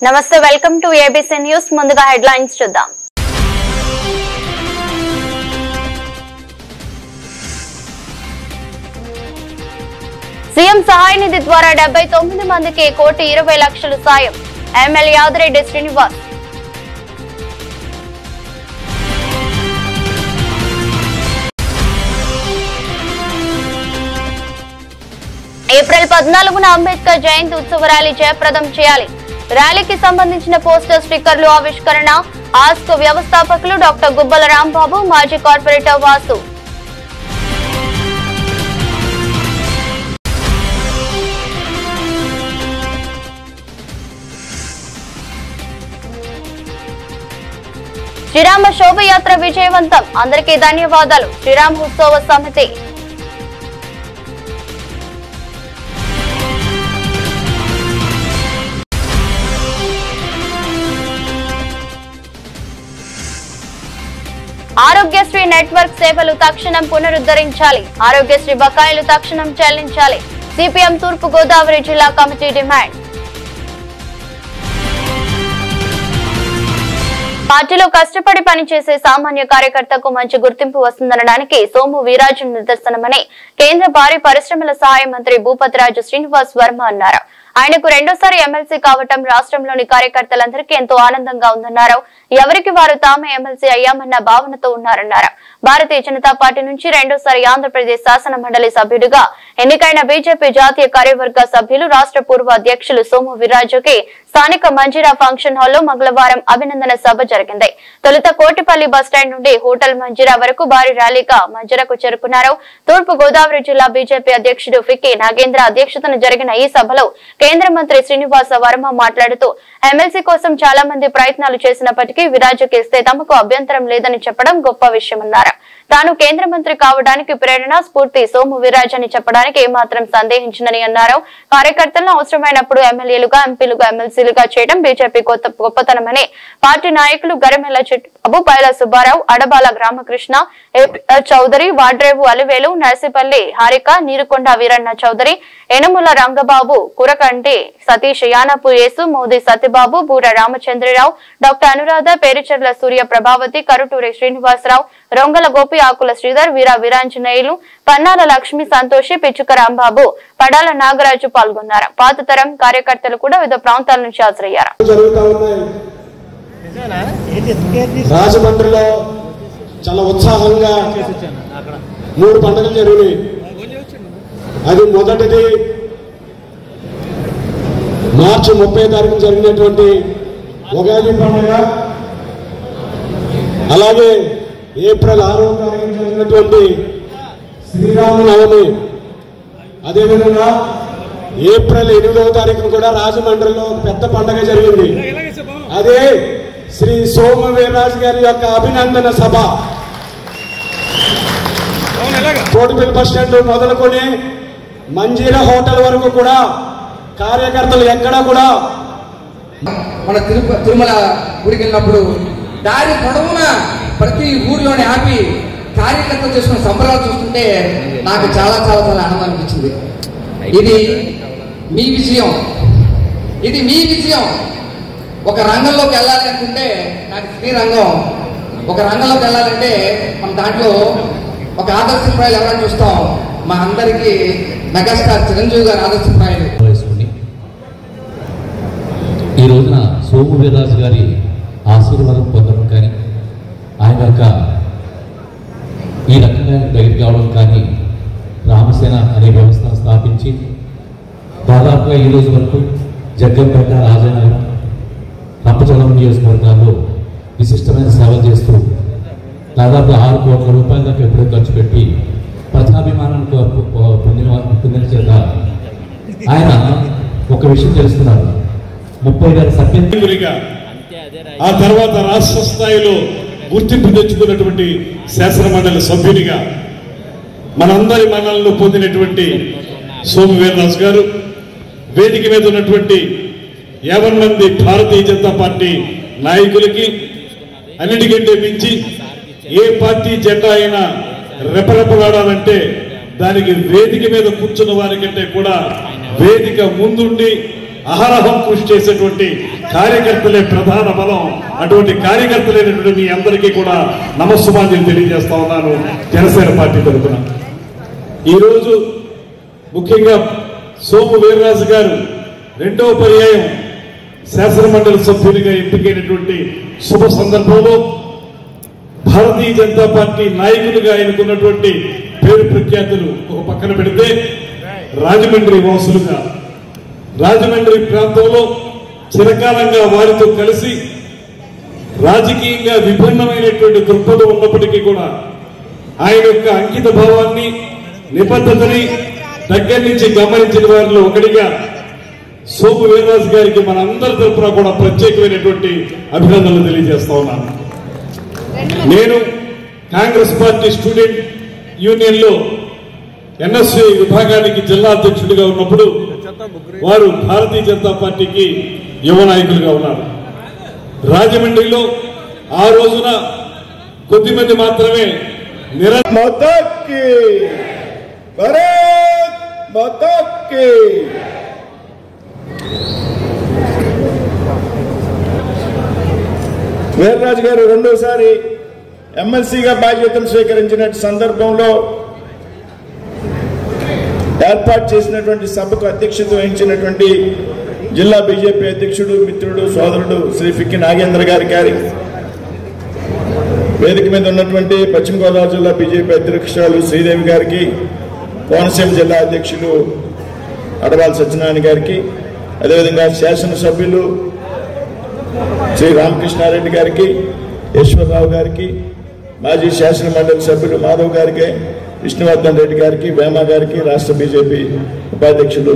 నమస్తే welcome to ABC news ముందుగా headlines చూద్దాం సీఎం సహాయ నిధి ద్వారా 79 మందికి 1,20,00,000 సాయం ఎమ్మెల్యే యాదిరెడ్డి శ్రీనివాస్ ఏప్రిల్ 14న అంబేద్కర్ జయంతి ఉత్సవ ర్యాలీ జయప్రదం చేయాలి. ర్యాలీకి సంబంధించిన పోస్టర్ స్టిక్కర్లు ఆవిష్కరణ ఆస్క్ వ్యవస్థాపకులు డాక్టర్ గుబ్బల రాంబాబు, మాజీ కార్పొరేటర్ వాసు. శ్రీరామ శోభయాత్ర విజయవంతం, అందరికీ ధన్యవాదాలు. శ్రీరామ ఉత్సవ సమితి. ఆరోగ్యశ్రీ నెట్వర్క్ సేవలు తక్షణం పునరుద్ధరించాలి. ఆరోగ్యశ్రీ బకాయిలు తక్షణం చెల్లించాలి. సిపిఎం తూర్పు గోదావరి జిల్లా కమిటీ డిమాండ్. పార్టీలో కష్టపడి పనిచేసే సామాన్య కార్యకర్తకు మంచి గుర్తింపు వస్తుందనడానికి సోము వీరాజు నిదర్శనమని కేంద్ర భారీ పరిశ్రమల సహాయ మంత్రి భూపతిరాజు శ్రీనివాస్ వర్మ అన్నారు. ఆయనకు రెండోసారి ఎమ్మెల్సీ కావటం రాష్ట్రంలోని కార్యకర్తలందరికీ ఎంతో ఆనందంగా ఉందన్నారు. ఎవరికి వారు తామే ఎమ్మెల్సీ అయ్యామన్న భావనతో ఉన్నారన్నారు. భారతీయ జనతా పార్టీ నుంచి రెండోసారి ఆంధ్రప్రదేశ్ శాసన మండలి సభ్యుడిగా ఎన్నికైన బీజేపీ జాతీయ కార్యవర్గ సభ్యులు రాష్ట్ర పూర్వ అధ్యక్షులు సోము వీర్రాజుకి స్థానిక మంజీరా ఫంక్షన్ హాల్లో మంగళవారం అభినందన సభ జరిగింది. తొలుత కోటిపల్లి బస్టాండ్ నుండి హోటల్ మంజీరా వరకు భారీ ర్యాలీగా మంజీరాకు చేరుకున్నారు. తూర్పు గోదావరి జిల్లా బీజేపీ అధ్యక్షుడు ఫికి నాగేంద్ర అధ్యక్షతన జరిగిన ఈ సభలో కేంద్ర మంత్రి శ్రీనివాస వర్మ మాట్లాడుతూ ఎమ్మెల్సీ కోసం చాలా మంది ప్రయత్నాలు చేసినప్పటికీ వీరాజుకి ఇస్తే తమకు అభ్యంతరం లేదని చెప్పడం గొప్ప విషయమన్నారు. తాను కేంద్ర మంత్రి కావడానికి ప్రేరణ స్ఫూర్తి సోము వీర్రాజు అని చెప్పడానికి ఏమాత్రం సందేహించనని అన్నారు. కార్యకర్తలను అవసరమైనప్పుడు ఎమ్మెల్యేలుగా, ఎంపీలుగా, ఎమ్మెల్సీలుగా చేయడం బీజేపీ గొప్పతనమని పార్టీ నాయకులు గరమెల్ల చిట్టుబాబు, పైల సుబ్బారావు, అడబాల గ్రామకృష్ణ, చౌదరి, వాడ్రేవు అలివేలు, నర్సిపల్లి హారిక, నీరుకొండ వీరన్న చౌదరి, ఎనుముల రంగబాబు, కురకంటి సతీష్, యానపు యేసు, మోదీ సత్యబాబు, బూర రామచంద్రరావు, డాక్టర్ అనురాధ, పేరుచెర్ల సూర్య ప్రభావతి, కరుటూరి శ్రీనివాసరావు, రొంగల గోపి, ఆకుల శ్రీధర్, వీరాంజనేయులు, పన్నాల లక్ష్మి, సంతోషి, పిచ్చుక రాంబాబు, పడాల నాగరాజు పాల్గొన్నారు. పాత తరం కార్యకర్తలు కూడా వివిధ ప్రాంతాల నుంచి హాజరయ్యారు. రాజమండ్రిలో చాలా ఉత్సాహంగా 3 పండుగలు జరిగినాయి. అది మొదటిది మార్చి 30 తారీఖున జరిగినటువంటి ఉగాది పండుగ, అలాగే ఏప్రిల్ 6వ తారీఖున జరిగినటువంటి శ్రీరామనవమి, అదేవిధంగా ఏప్రిల్ 8వ తారీఖున కూడా రాజమండ్రిలో పెద్ద పండుగ జరిగింది. అదే శ్రీ సోము వీర్రాజు గారి యొక్క అభినందన సభ. కోటిపల్లి బస్ స్టాండ్ మొదలుకొని మంజీరా హోటల్ వరకు కూడా కార్యకర్తలు ఎక్కడా కూడా మన తిరుమల గుడికి వెళ్ళినప్పుడు దారి పొడవున ప్రతి ఊర్లోనే ఆపి కార్యకర్తలు చేసుకున్న సంబరాలు చూస్తుంటే నాకు చాలా చాలా చాలా ఆనందం అనిపించింది. ఇది మీ విజయం, ఇది మీ విజయం. ఒక రంగంలోకి వెళ్ళాలి అనుకుంటే, నాకు శ్రీరంగం ఒక రంగంలోకి వెళ్ళాలంటే మనం దాంట్లో ఒక ఆదర్శప్రాయాలు ఎవరైనా చూస్తాం. మా అందరికీ మెగాస్టార్ చిరంజీవి గారు ఆదర్శప్రాయాలు వేసుకుని ఈ రోజున సోము వీర్రాజు గారి ఆశీర్వాదం పొందడం కానీ, ఆయన యొక్క ఈ రకంగా దగ్గరికి కావడం కానీ, రామసేన అనే వ్యవస్థను స్థాపించి దాదాపుగా ఈ రోజు వరకు జగ్గంపేట, రాజానగరం, రంపచోడవరం నియోజకవర్గాల్లో విశిష్టమైన సేవలు చేస్తూ దాదాపు 6 కోట్ల రూపాయల దాకా ఎప్పుడూ ఖర్చు పెట్టి ప్రజాభిమానాన్ని పొందిన చేత ఆయన ఒక విషయం తెలుస్తున్నారు. 30,000 సభ్యులుగా, ఆ తర్వాత రాష్ట్ర స్థాయిలో గుర్తింపు తెచ్చుకున్నటువంటి శాసన మండలి సభ్యునిగా మనందరి మనల్ని పొందినటువంటి సోము వీర్రాజు గారు వేదిక మీద ఉన్నటువంటి 50 మంది భారతీయ జనతా పార్టీ నాయకులకి అన్నిటికంటే మించి ఏ పార్టీ జెండా అయినా రెపరెపలాడాలంటే దానికి వేదిక మీద కూర్చున్న వారి కంటే కూడా వేదిక ముందుండి అహరహం కృషి చేసేటువంటి కార్యకర్తలే ప్రధాన బలం. అటువంటి కార్యకర్తలైనటువంటి మీ అందరికీ కూడా నమస్సుమాంజలి తెలియజేస్తా ఉన్నాను జనసేన పార్టీ తరఫున. ఈరోజు ముఖ్యంగా సోము వీర్రాజు గారు రెండవ పర్యాయం శాసనమండలి సభ్యునిగా ఎంపికైనటువంటి శుభ సందర్భంలో భారతీయ జనతా పార్టీ నాయకులుగా ఆయనకున్నటువంటి పేరు ప్రఖ్యాతులు ఒక పక్కన పెడితే రాజమండ్రి వాసులుగా రాజమండ్రి ప్రాంతంలో చిరకాలంగా వారితో కలిసి రాజకీయంగా విభిన్నమైనటువంటి దృక్పథం ఉన్నప్పటికీ కూడా ఆయన యొక్క అంకిత భావాన్ని నిబద్ధతని దగ్గర నుంచి గమనించిన వారిలో ఒకటిగా సోము వీర్రాజు గారికి మన అందరి తరఫున కూడా ప్రత్యేకమైనటువంటి అభినందనలు తెలియజేస్తా ఉన్నాను. నేను కాంగ్రెస్ పార్టీ స్టూడెంట్ యూనియన్ లో ఎన్ఎస్యు విభాగానికి జిల్లా అధ్యక్షుడిగా ఉన్నప్పుడు వారు భారతీయ జనతా పార్టీకి యువ నాయకులుగా ఉన్నారు. రాజమండ్రిలో ఆ రోజున కొద్దిమంది మాత్రమే వీర్రాజు గారు రెండోసారి ఎమ్మెల్సీగా బాధ్యతలు స్వీకరించిన సందర్భంలో ఏర్పాటు చేసినటువంటి సభకు అధ్యక్షత వహించినటువంటి జిల్లా బీజేపీ అధ్యక్షుడు మిత్రుడు సోదరుడు శ్రీ ఫిక్కి నాగేంద్ర గారి వేదిక మీద ఉన్నటువంటి పశ్చిమ గోదావరి జిల్లా బీజేపీ అధ్యక్షురాలు శ్రీదేవి గారికి, కోనసీమ జిల్లా అధ్యక్షులు అడవాల్ సత్యనారాయణ గారికి, అదేవిధంగా శాసనసభ్యులు శ్రీ రామకృష్ణారెడ్డి గారికి, ఈశ్వరరావు గారికి, మాజీ శాసన మండలి సభ్యులు మాధవ్ గారికి, విష్ణువర్ధన్ రెడ్డి గారికి, వేమ గారికి, రాష్ట్ర బీజేపీ ఉపాధ్యక్షులు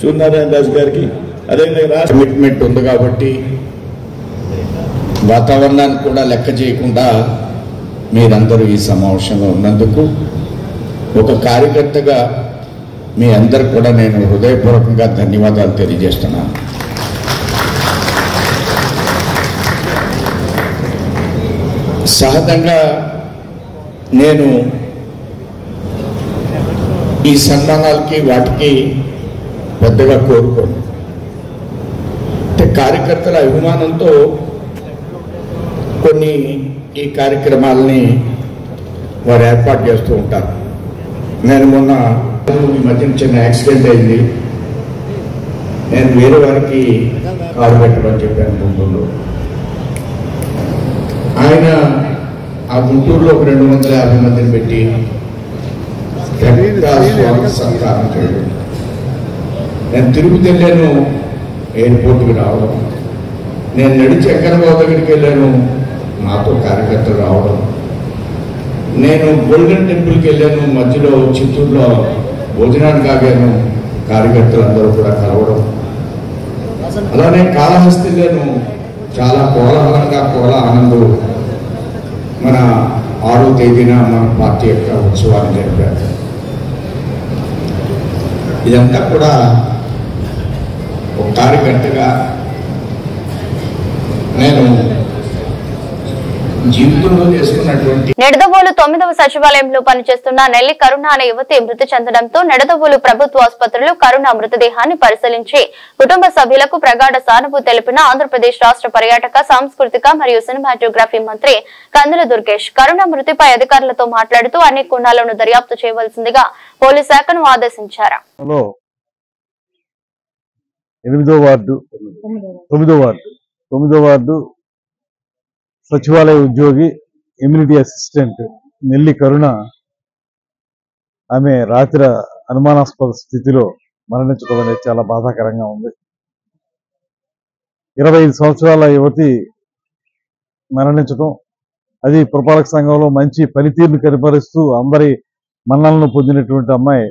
సూర్యనారాయణ రాజు గారికి, అదేవిధంగా కమిట్మెంట్ ఉంది కాబట్టి వాతావరణాన్ని కూడా లెక్క చేయకుండా మీరందరూ ఈ సమావేశంలో ఉన్నందుకు ఒక కార్యకర్తగా మీ అందరు కూడా నేను హృదయపూర్వకంగా ధన్యవాదాలు తెలియజేస్తున్నాను. సహజంగా నేను ఈ సన్మానాలకి వాటికి పెద్దగా కోరుకోను. అంటే కార్యకర్తల అభిమానంతో కొన్ని ఈ కార్యక్రమాలని వారు ఏర్పాటు చేస్తూ ఉంటారు. నేను మొన్న ఈ మధ్యన చిన్న యాక్సిడెంట్ అయింది. నేను వేరే వారికి కారు పెట్టమని చెప్పాను గుంటూరులో. ఆయన ఆ గుంటూరులో ఒక 250 మందిని పెట్టి సత్కారం చేయడం. నేను తిరుపతి వెళ్ళాను, ఎయిర్పోర్ట్కి రావడం. నేను నడిచి ఎక్కడబాబు దగ్గరికి వెళ్ళాను, నాతో కార్యకర్తలు రావడం. నేను గోల్డెన్ టెంపుల్కి వెళ్ళాను, మధ్యలో చిత్తూరులో భోజనానికి ఆగాను, కార్యకర్తలు అందరూ కూడా కలవడం. అలానే కాళహస్తి వెళ్ళాను, చాలా కోలాహలంగా ఆనందం మన 6వ తేదీన మన పార్టీ యొక్క ఉత్సవాన్ని జరిపారు. ఇదంతా కూడా ఒక కార్యకర్తగా నేను జీవితంలో చేసుకున్నటువంటి నిడదవోలు 9వ సచివాలయంలో పనిచేస్తున్న నెల్లి కరుణ అనే యువతి మృతి చెందడంతో నిడదవోలు ప్రభుత్వ ఆసుపత్రిలో కరుణ మృతదేహాన్ని పరిశీలించి కుటుంబ సభ్యులకు ప్రగాఢ సానుభూతి తెలిపిన ఆంధ్రప్రదేశ్ రాష్ట్ర పర్యాటక సాంస్కృతిక మరియు సినిమాటోగ్రఫీ మంత్రి కందుల దుర్గేష్ కరుణ మృతిపై అధికారులతో మాట్లాడుతూ అన్ని కోణాలను దర్యాప్తు చేయవలసిందిగా పోలీస్ శాఖను ఆదేశించారు. 9వ వార్డు సచివాలయ ఉద్యోగి ఇమ్యూనిటీ అసిస్టెంట్ నెల్లి కరుణ ఆమె రాత్రి అనుమానాస్పద స్థితిలో మరణించడం అనేది చాలా బాధాకరంగా ఉంది. 25 సంవత్సరాల యువతి మరణించడం, అది పురపాలక సంఘంలో మంచి పనితీరును కనపరుస్తూ అందరి మన్నలను పొందినటువంటి అమ్మాయి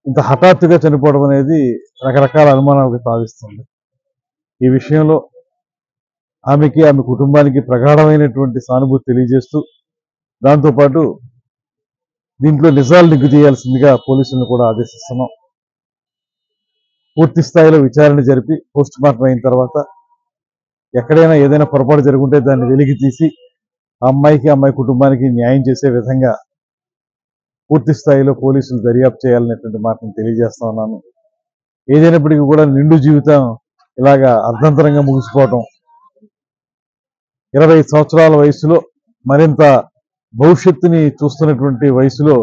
ఇంత హఠాత్తుగా చనిపోవడం అనేది రకరకాల అనుమానాలకు తావిస్తుంది. ఈ విషయంలో ఆమెకి, ఆమె కుటుంబానికి ప్రగాఢమైనటువంటి సానుభూతి తెలియజేస్తూ దాంతోపాటు దీంట్లో నిజాలు నిగ్గు చేయాల్సిందిగా పోలీసులను కూడా ఆదేశిస్తున్నాం. పూర్తి స్థాయిలో విచారణ జరిపి పోస్ట్ మార్టం అయిన తర్వాత ఎక్కడైనా ఏదైనా పొరపాటు జరుగుంటే దాన్ని వెలికి తీసి ఆ అమ్మాయికి, అమ్మాయి కుటుంబానికి న్యాయం చేసే విధంగా పూర్తి స్థాయిలో పోలీసులు దర్యాప్తు చేయాలనేటువంటి మాటను తెలియజేస్తా ఉన్నాను. ఏదైనప్పటికీ కూడా నిండు జీవితం ఇలాగా అర్ధంతరంగా ముగిసిపోవటం, 20 సంవత్సరాల వయసులో మరింత భవిష్యత్తుని చూస్తున్నటువంటి వయసులో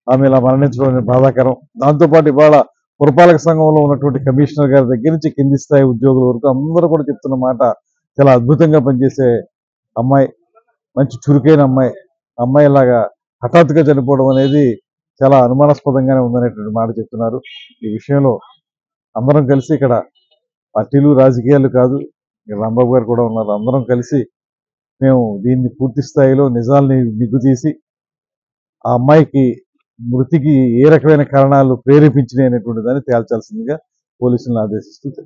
ఆమె ఇలా మరణించడం బాధాకరం. దాంతోపాటు ఇవాళ పురపాలక సంఘంలో ఉన్నటువంటి కమిషనర్ గారి దగ్గర నుంచి కింది స్థాయి ఉద్యోగుల వరకు అందరూ కూడా చెప్తున్న మాట, చాలా అద్భుతంగా పనిచేసే అమ్మాయి, మంచి చురుకైన అమ్మాయి, అమ్మాయి ఇలాగా హఠాత్తుగా చనిపోవడం అనేది చాలా అనుమానాస్పదంగానే ఉందనేటువంటి మాట చెప్తున్నారు. ఈ విషయంలో అందరం కలిసి, ఇక్కడ పార్టీలు రాజకీయాలు కాదు, రాంబాబు గారు కూడా ఉన్నారు, అందరం కలిసి మేము దీన్ని పూర్తి స్థాయిలో నిజాల్ని నిగ్గుతీసి ఆ అమ్మాయికి మృతికి ఏ రకమైన కారణాలు ప్రేరేపించినాయి అనేటువంటి దాన్ని తేల్చాల్సిందిగా పోలీసులను ఆదేశిస్తూ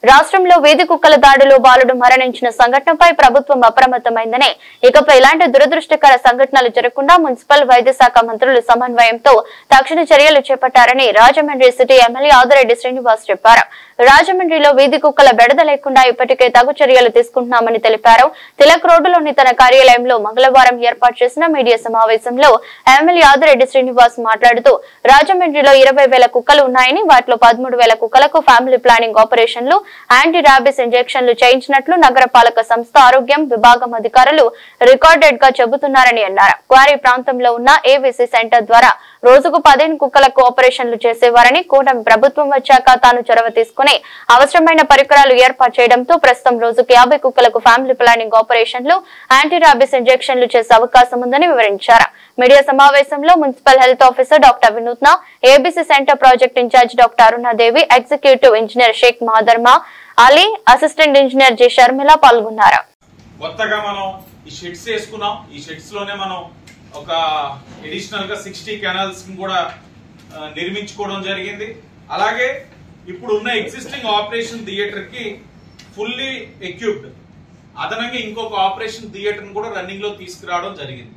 రాష్ట్రంలో వీధి కుక్కల దాడిలో బాలుడు మరణించిన సంఘటనపై ప్రభుత్వం అప్రమత్తమైందని, ఇకపై ఇలాంటి దురదృష్టకర సంఘటనలు జరగకుండా మున్సిపల్ వైద్య శాఖ మంత్రులు సమన్వయంతో తక్షణ చర్యలు చేపట్టారని రాజమండ్రి సిటీ ఎమ్మెల్యే ఆదిరెడ్డి శ్రీనివాస్ చెప్పారు. రాజమండ్రిలో వీధి కుక్కల బెడద లేకుండా ఇప్పటికే తగు చర్యలు తీసుకుంటున్నామని తెలిపారు. తిలక్ రోడ్డులోని తన కార్యాలయంలో మంగళవారం ఏర్పాటు చేసిన మీడియా సమావేశంలో ఎమ్మెల్యే ఆదిరెడ్డి శ్రీనివాస్ మాట్లాడుతూ, రాజమండ్రిలో 20,000 కుక్కలు ఉన్నాయని, వాటిలో 13,000 కుక్కలకు ఫ్యామిలీ ప్లానింగ్ ఆపరేషన్లు, యాంటీ ర్యాబిస్ ఇంజెక్షన్లు చేయించినట్లు నగరపాలక సంస్థ ఆరోగ్యం విభాగం అధికారులు రికార్డెడ్ గా చెబుతున్నారని అన్నారు. క్వారీ ప్రాంతంలో ఉన్న ఏవీసీ సెంటర్ ద్వారా రోజుకు 15 కుక్కలకు ఆపరేషన్లు చేసేవారని, కూటమి ప్రభుత్వం వచ్చాక తాను చొరవ తీసుకుని అవసరమైన పరికరాలు ఏర్పాటు చేయడంతో ప్రస్తుతం రోజుకు 50 కుక్కలకు ఫ్యామిలీ ప్లానింగ్ ఆపరేషన్లు, యాంటీ ర్యాబిస్ ఇంజెక్షన్లు చేసే అవకాశం ఉందని వివరించారు. మీడియా సమావేశంలో municipal health officer doctor Vinutna, ABC centre project incharge doctor Arunadevi, executive engineer Sheikh మహదర్మా Ali, assistant engineer G Sharmila పాల్గొన్నారు. కొత్తగా మనం ఈ షెడ్స్ వేసుకున్నాం. ఈ షెడ్స్ లోనే మనం ఒక అడిషనల్ గా 60 కెనాల్స్ కూడా నిర్మించుకోవడం జరిగింది. అలాగే ఇప్పుడు ఉన్న ఎగ్జిస్టింగ్ ఆపరేషన్ థియేటర్ కి ఫుల్లీ ఎక్విప్డ్ అదనంగా ఇంకొక ఆపరేషన్ థియేటర్ కూడా రన్నింగ్ లో తీసుకురావడం జరిగింది.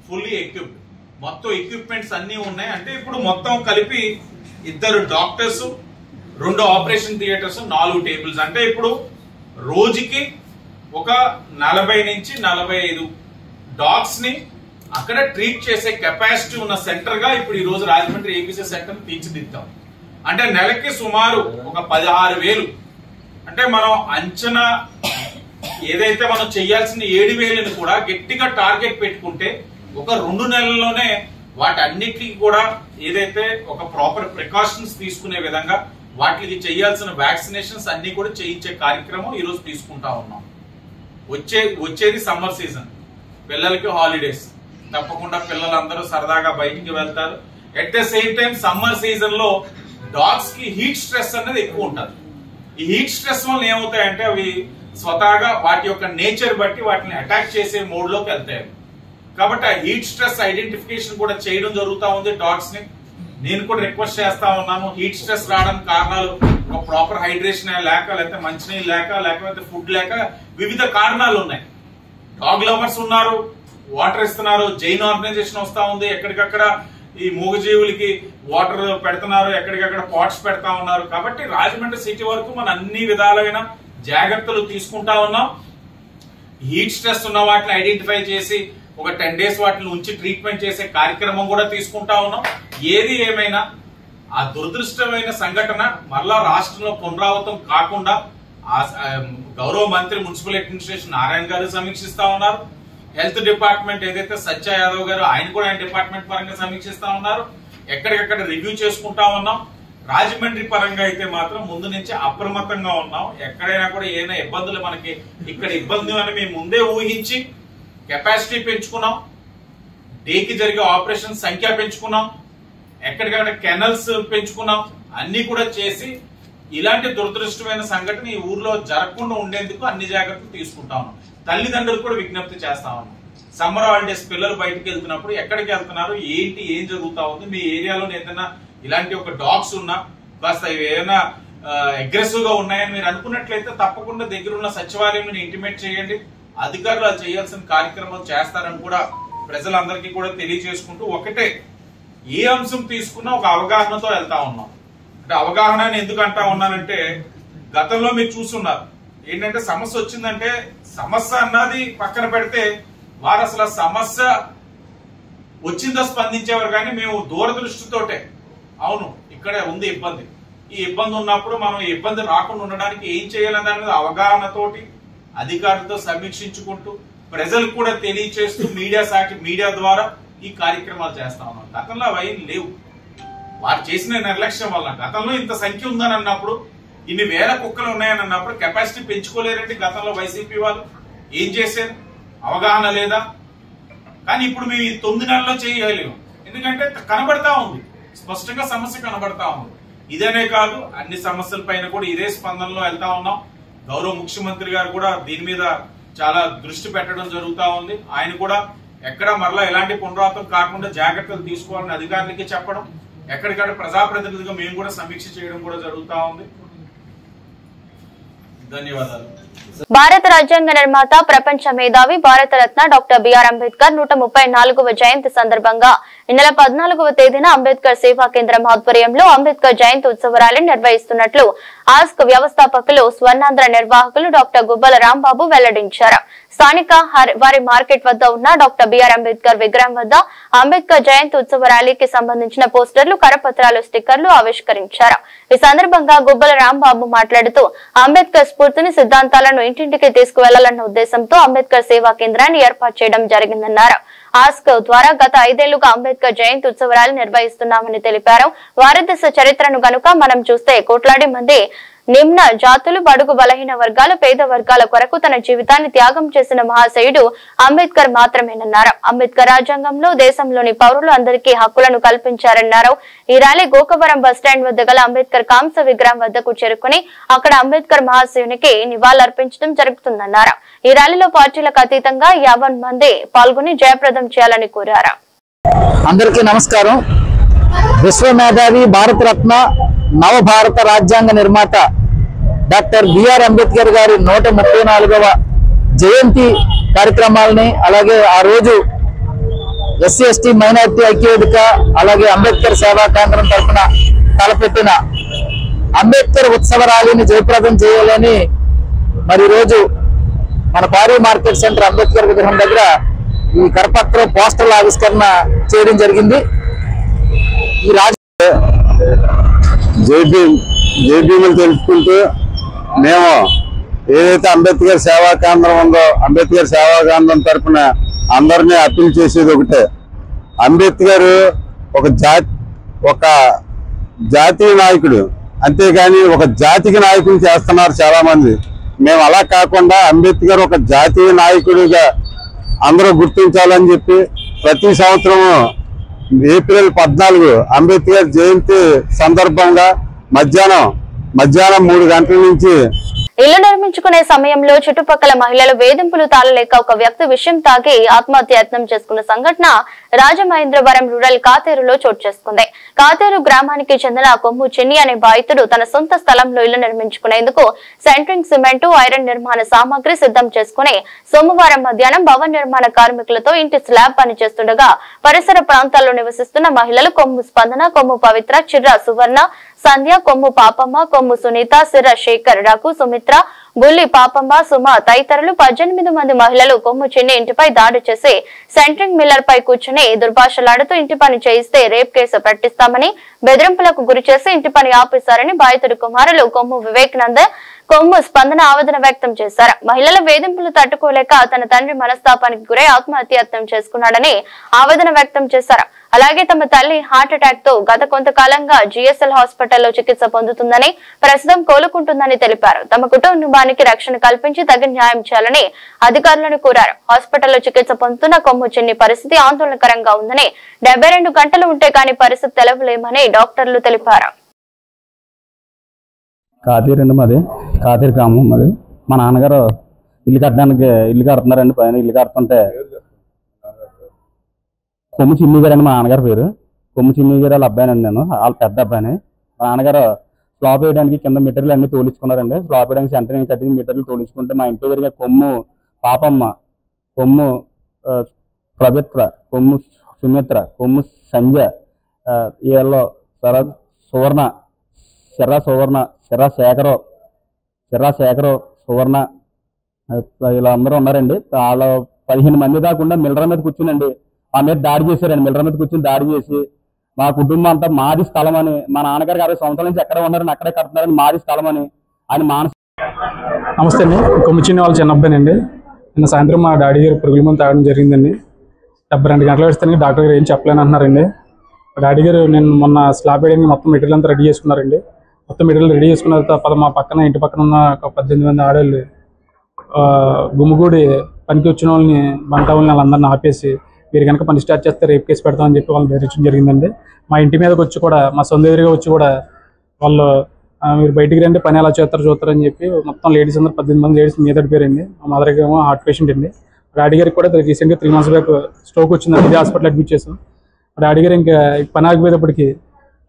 ఫుల్లీ ఎక్విప్డ్ మొత్తం ఎక్విప్మెంట్స్ అన్ని ఉన్నాయి. అంటే ఇప్పుడు మొత్తం కలిపి 2 డాక్టర్స్, 2 ఆపరేషన్ థియేటర్స్, 4 టేబుల్స్. అంటే ఇప్పుడు రోజుకి ఒక 40 నుంచి 45 డాగ్స్ ని అక్కడ ట్రీట్ చేసే కెపాసిటీ ఉన్న సెంటర్ గా ఇప్పుడు ఈ రోజు రాజమండ్రి ఏబీసీ సెంటర్ తీర్చిదిద్దాం. అంటే నెలకి సుమారు ఒక 16,000. అంటే మనం అంచనా ఏదైతే మనం చేయాల్సిన 7,000ని కూడా గట్టిగా టార్గెట్ పెట్టుకుంటే ఒక 2 నెలల్లోనే వాటన్నిటికీ కూడా ఏదైతే ఒక ప్రాపర్ ప్రికాషన్స్ తీసుకునే విధంగా వాటికి చేయాల్సిన వ్యాక్సినేషన్స్ అన్ని కూడా చేయించే కార్యక్రమం ఈ రోజు తీసుకుంటా ఉన్నాం. వచ్చేది సమ్మర్ సీజన్, పిల్లలకి హాలిడేస్, తప్పకుండా పిల్లలందరూ సరదాగా బయటికి వెళ్తారు. At the same time summer season లో డాగ్స్ కి హీట్ స్ట్రెస్ అనేది ఎక్కువ ఉంటుంది. ఈ హీట్ స్ట్రెస్ వల్ల ఏమవుతాయంటే అవి స్వతహాగా వాటి యొక్క నేచర్ బట్టి వాటిని అటాక్ చేసే మోడ్ లోకి వెళ్తాయి. కాబట్టి ఆ హీట్ స్ట్రెస్ ఐడెంటిఫికేషన్ కూడా చేయడం జరుగుతూ ఉంది డాగ్స్ ని. నేను కూడా రిక్వెస్ట్ చేస్తా ఉన్నాను, హీట్ స్ట్రెస్ రావడానికి కారణాలు ఒక ప్రాపర్ హైడ్రేషన్ లేక, లేకపోతే మంచినీళ్ళు లేక, లేకపోతే ఫుడ్ లేక, వివిధ కారణాలు ఉన్నాయి. డాగ్ లవర్స్ ఉన్నారు, వాటర్ ఇస్తున్నారు, జైన్ ఆర్గనైజేషన్ వస్తా ఉంది, ఎక్కడికక్కడ ఈ మూగజీవులకి వాటర్ పెడుతున్నారు, ఎక్కడికక్కడ పాట్స్ పెడతా ఉన్నారు. కాబట్టి రాజమండ్రి సిటీ వరకు మనం అన్ని విధాలైన జాగ్రత్తలు తీసుకుంటా ఉన్నాం. హీట్ స్ట్రెస్ ఉన్న వాటిని ఐడెంటిఫై చేసి ఒక 10 days వాటిని ఉంచి ట్రీట్మెంట్ చేసే కార్యక్రమం కూడా తీసుకుంటా ఉన్నాం. ఏది ఏమైనా ఆ దురదృష్టమైన సంఘటన మరలా రాష్ట్రంలో పునరావృతం కాకుండా గౌరవ మంత్రి మున్సిపల్ అడ్మినిస్ట్రేషన్ నారాయణ గారు సమీక్షిస్తా ఉన్నారు. హెల్త్ డిపార్ట్మెంట్ ఏదైతే సత్య యాదవ్ గారు ఆయన కూడా ఆయన డిపార్ట్మెంట్ పరంగా సమీక్షిస్తా ఉన్నారు. ఎక్కడికక్కడ రివ్యూ చేసుకుంటా ఉన్నాం. రాజమండ్రి పరంగా అయితే మాత్రం ముందు నుంచి అప్రమత్తంగా ఉన్నాం. ఎక్కడైనా కూడా ఏదైనా ఇబ్బందులు మనకి ఇక్కడ ఇబ్బంది అని మేము ముందే ఊహించి కెపాసిటీ పెంచుకున్నాం, డేకి జరిగే ఆపరేషన్ సంఖ్య పెంచుకున్నాం, ఎక్కడికక్కడ కెనల్స్ పెంచుకున్నాం, అన్ని కూడా చేసి ఇలాంటి దురదృష్టమైన సంఘటన ఈ ఊర్లో జరగకుండా ఉండేందుకు అన్ని జాగ్రత్తలు తీసుకుంటా ఉన్నాం. తల్లిదండ్రులు కూడా విజ్ఞప్తి చేస్తా ఉన్నాం. సమ్మర్ హాలిడేస్ పిల్లలు బయటకు వెళ్తున్నప్పుడు ఎక్కడికి వెళ్తున్నారు, ఏంటి, ఏం జరుగుతా ఉంది, మీ ఏరియాలో ఏదైనా ఇలాంటి ఒక డాగ్స్ ఉన్నా, కాస్త ఏమైనా అగ్రెసివ్ గా ఉన్నాయని మీరు అనుకున్నట్లయితే తప్పకుండా దగ్గరున్న సచివాలయం ఇంటిమేట్ చేయండి. అధికారులు అది చేయాల్సిన కార్యక్రమం చేస్తారని కూడా ప్రజలందరికీ కూడా తెలియజేసుకుంటూ, ఒకటే ఏ అంశం తీసుకున్నా ఒక అవగాహనతో వెళ్తా ఉన్నాం. అంటే అవగాహన ఎందుకు అంటా ఉన్నానంటే, గతంలో మీరు చూస్తున్నారు ఏంటంటే సమస్య వచ్చిందంటే సమస్య అన్నది పక్కన పెడితే వారు అసలు సమస్య వచ్చిందో స్పందించేవారు. కానీ మేము దూరదృష్టితోటే అవును ఇక్కడే ఉంది ఇబ్బంది, ఈ ఇబ్బంది ఉన్నప్పుడు మనం ఇబ్బంది రాకుండా ఉండడానికి ఏం చేయాలనే దాని మీద అవగాహనతోటి అధికారులతో సమీక్షించుకుంటూ ప్రజలకు కూడా తెలియచేస్తూ మీడియా ద్వారా ఈ కార్యక్రమాలు చేస్తా ఉన్నాం. గతంలో అవి లేవు. వారు చేసిన నిర్లక్ష్యం వల్ల గతంలో ఇంత సంఖ్య ఉందని అన్నప్పుడు, ఇన్ని వేల కుక్కలు ఉన్నాయని అన్నప్పుడు కెపాసిటీ పెంచుకోలేరండి. గతంలో వైసీపీ వాళ్ళు ఏం చేశారు? అవగాహన లేదా? కానీ ఇప్పుడు మేము ఈ 9 నెలల్లో చేయలేము. ఎందుకంటే కనబడతా ఉంది, స్పష్టంగా సమస్య కనబడతా ఉంది. ఇదనే కాదు, అన్ని సమస్యల పైన కూడా ఇదే స్పందనలో వెళ్తా ఉన్నాం. గౌరవ ముఖ్యమంత్రి గారు కూడా దీని మీద చాలా దృష్టి పెట్టడం జరుగుతా ఉంది. ఆయన కూడా ఎక్కడ మరలా ఎలాంటి పునరావృతం కాకుండా జాగ్రత్తలు తీసుకోవాలని అధికారులకి చెప్పడం, ఎక్కడికక్కడ ప్రజాప్రతినిధిగా మేము కూడా సమీక్ష చేయడం కూడా జరుగుతా ఉంది. ధన్యవాదాలు. భారత రాజ్యాంగ నిర్మాత, ప్రపంచ మేధావి, భారత రత్న డాక్టర్ బిఆర్ అంబేద్కర్ 134వ జయంతి సందర్భంగా ఈ నెల 14వ తేదీన అంబేద్కర్ సేవా కేంద్రం ఆధ్వర్యంలో అంబేద్కర్ జయంతి ఉత్సవ ర్యాలీ నిర్వహిస్తున్నట్లు ఆస్క్ వ్యవస్థాపకులు, స్వర్ణాంధ్ర నిర్వాహకులు డాక్టర్ గుబ్బల రాంబాబు వెల్లడించారు. స్థానిక వారి మార్కెట్ వద్ద ఉన్న డాక్టర్ బిఆర్ అంబేద్కర్ విగ్రహం వద్ద అంబేద్కర్ జయంతి ఉత్సవ ర్యాలీకి సంబంధించిన పోస్టర్లు, కరపత్రాలు, స్టిక్కర్లు ఆవిష్కరించారు. ఈ సందర్భంగా గుబ్బల రాంబాబు మాట్లాడుతూ అంబేద్కర్ స్ఫూర్తిని, సిద్ధాంతాలను ఇంటింటికి తీసుకువెళ్లాలన్న ఉద్దేశంతో అంబేద్కర్ సేవా కేంద్రాన్ని ఏర్పాటు చేయడం జరిగిందన్నారు. ఆస్క్ ద్వారా గత 5 ఏళ్లుగా అంబేద్కర్ జయంతి ఉత్సవ ర్యాలీ నిర్వహిస్తున్నామని తెలిపారు. భారతదేశ చరిత్రను గనుక మనం చూస్తే కోట్లాది మంది నిమ్న జాతులు, బడుగు బలహీన వర్గాలు, పేద వర్గాల కొరకు తన జీవితాన్ని త్యాగం చేసిన మహాశయుడు అంబేద్కర్ మాత్రమేనన్నారు. అంబేద్కర్ రాజ్యాంగంలో దేశంలోని పౌరులు అందరికీ హక్కులను కల్పించారన్నారు. ఈ ర్యాలీ గోకవరం బస్టాండ్ వద్ద గల అంబేద్కర్ కాంస విగ్రహం వద్దకు చేరుకుని అక్కడ అంబేద్కర్ మహాశయునికి నివాళులర్పించడం జరుగుతుందన్నారు. ఈ ర్యాలీలో పార్టీలకు అతీతంగా 50 మంది పాల్గొని జయప్రదం చేయాలని కోరారు. అందరికీ నమస్కారం. విశ్వమేధావి, భారతరత్న, నవభారత రాజ్యాంగ నిర్మాత డాక్టర్ బిఆర్ అంబేద్కర్ గారి 134వ జయంతి కార్యక్రమాలని, అలాగే ఆ రోజు ఎస్సీ ఎస్టీ మైనారిటీ ఐక్యవేదిక, అలాగే అంబేద్కర్ సేవా కేంద్రం తరఫున తలపెట్టిన అంబేద్కర్ ఉత్సవ ర్యాలీని జయప్రదం చేయాలని మరి రోజు మన పారీ మార్కెట్ సెంటర్ అంబేద్కర్ విగ్రహం దగ్గర ఈ కరపత్రం, పోస్టర్ల ఆవిష్కరణ చేయడం జరిగింది. ఈ జైభీములు తెలుసుకుంటూ మేము ఏదైతే అంబేద్కర్ సేవా కేంద్రం ఉందో, అంబేద్కర్ సేవా కేంద్రం తరఫున అందరినీ అప్పీల్ చేసేది ఒకటే, అంబేద్కర్ ఒక జాతీయ నాయకుడు, అంతేగాని ఒక జాతికి నాయకులు చేస్తున్నారు చాలా మంది. మేము అలా కాకుండా అంబేద్కర్ ఒక జాతీయ నాయకుడిగా అందరూ గుర్తించాలని చెప్పి ప్రతి సంవత్సరము ఏప్రిల్ 14 అంబేద్కర్ జయంతి సందర్భంగా మధ్యాహ్నం 3 గంటల నుంచి ఇల్లు నిర్మించుకునే సమయంలో చుట్టుపక్కల మహిళలు వేధింపులు తాళలేక ఒక వ్యక్తి విషయం తాగి ఆత్మహత్య యత్నం చేసుకున్న సంఘటన రాజమహేంద్రవరం రూరల్ కాతేరులో చోటు చేసుకుంది. కాతేరు గ్రామానికి చెందిన కొమ్ము చిన్ని అనే బాధితుడు తన సొంత స్థలంలో ఇల్లు నిర్మించుకునేందుకు సెంట్రింగ్, సిమెంటు, ఐరన్ నిర్మాణ సామాగ్రి సిద్ధం చేసుకుని సోమవారం మధ్యాహ్నం భవన నిర్మాణ కార్మికులతో ఇంటి స్లాబ్ పనిచేస్తుండగా పరిసర ప్రాంతాల్లో నివసిస్తున్న మహిళలు కొమ్ము స్పందన, కొమ్ము పవిత్ర, చిర్ర సువర్ణ, సంధ్య, కొమ్ము పాపమ్మ, కొమ్ము సునీత, సిర్ర శేఖర్, రఘు, సుమిత్ర, బుల్లి పాపమ్మ, సుమ తదితరులు 18 మంది మహిళలు కొమ్ము చిన్ని ఇంటిపై దాడి చేసి సెంట్రింగ్ మిల్లర్ పై కూర్చుని దుర్భాషలాడుతూ ఇంటి పని చేయిస్తే రేప్ కేసు పెట్టిస్తామని బెదిరింపులకు గురి చేసి ఇంటి పని ఆపేశారని బాధితుడి కుమారులు కొమ్ము వివేకానంద, కొమ్ము స్పందన ఆవేదన వ్యక్తం చేశారు. మహిళల వేధింపులు తట్టుకోలేక తన తండ్రి మనస్తాపానికి గురై ఆత్మహత్యాయత్నం చేసుకున్నాడని ఆవేదన వ్యక్తం చేశారు. అలాగే తమ తల్లి హార్ట్ అటాక్ తో గత కొంతకాలంగా జిఎస్ఎల్ హాస్పిటల్లో చికిత్స పొందుతుందని, ప్రస్తుతం కోలుకుంటుందని తెలిపారు. తమ కుటుంబానికి రక్షణ కల్పించి తగిన న్యాయం చేయాలని అధికారులను కోరారు. హాస్పిటల్లో చికిత్స పొందుతున్న కొమ్ము చిన్ని పరిస్థితి ఆందోళనకరంగా ఉందని, 72 గంటలు ఉంటే కానీ పరిస్థితి తెలవలేమని డాక్టర్లు తెలిపారు. కాతీరు మాది, కాతీరు గ్రామం మాది. మా నాన్నగారు ఇల్లు కడుతున్నారండి. పైన ఇల్లు కడుతుంటే కొమ్ము చిన్ని గారు అండి మా నాన్నగారి పేరు. కొమ్ము చిన్ని గారు వాళ్ళ అబ్బాయినండి, నేను వాళ్ళ పెద్ద అబ్బాయిని. మా నాన్నగారు స్లాబ్ వేయడానికి కింద మెటీరియల్ అన్ని తోలించుకున్నారండి. స్లాబ్ వేయడానికి సెంటరింగ్ కట్టింగ్ మెటీరియల్ తోలించుకుంటే మా ఇంటి దగ్గర కొమ్ము పాపమ్మ, కొమ్ము పవిత్ర, కొమ్ము సుమిత్ర, కొమ్ము సంజయ్, వీళ్ళు సువర్ణ, శర్రా శేఖరు, సువర్ణ, వీళ్ళందరూ ఉన్నారండి. వాళ్ళ 15 మంది దాకుండా మిల్లర్ మీద కూర్చునండి ఆ మీద దాడి చేశారండి. మిల్లర్ మీద కూర్చుని దాడి చేసి మా కుటుంబం అంతా మాది స్థలం అని, మా నాన్నగారికి 60 సంవత్సరాల నుంచి ఎక్కడ ఉన్నారని అక్కడే కడుతున్నారని మాది స్థలం అని ఆయన మానసిక. నమస్తే అండి, కొమ్మిచిన్ని వాళ్ళ చిన్న అబ్బాయినండి. నిన్న సాయంత్రం మా డాడీ గారు పురుగుల మందు తాగడం జరిగిందండి. 72 గంటలు వేస్తే డాక్టర్ గారు ఏం చెప్పలేని అంటున్నారండి. మా డాడీ గారు నేను మొన్న స్లాబ్ వేయడానికి మొత్తం మెటీరియల్ అంతా రెడీ చేసుకున్నారండి. మొత్తం మెటీరియల్ రెడీ చేసుకున్న తర్వాత మా పక్కన ఇంటి పక్కన ఉన్న ఒక 18 మంది ఆడవాళ్ళు గుమ్మిగూడి పనికి వచ్చిన వాళ్ళని బంట వాళ్ళని వాళ్ళందరినీ ఆపేసి మీరు కనుక పని స్టార్ట్ చేస్తే రేప్ కేసు పెడతామని చెప్పి వాళ్ళని బెదిరించడం జరిగిందండి. మా ఇంటి మీదకి వచ్చి కూడా మా సొంత ఎదురుగా వచ్చి కూడా వాళ్ళు మీరు బయటికి రండి పని ఎలా చూస్తారని చెప్పి మొత్తం లేడీస్ అందరూ 18 మంది లేడీస్ మీద పడిపోయారండి. మా మదర్కి ఏమో హార్ట్ పేషెంట్ అండి. డాడీ గారికి కూడా రీసెంట్గా 3 months బ్యాక్ స్ట్రోక్ వచ్చిందండి. ఇది హాస్పిటల్ అడ్మిట్ చేసాం. డాడీ గారు ఇంకా పని ఆగిపోయేటప్పటికి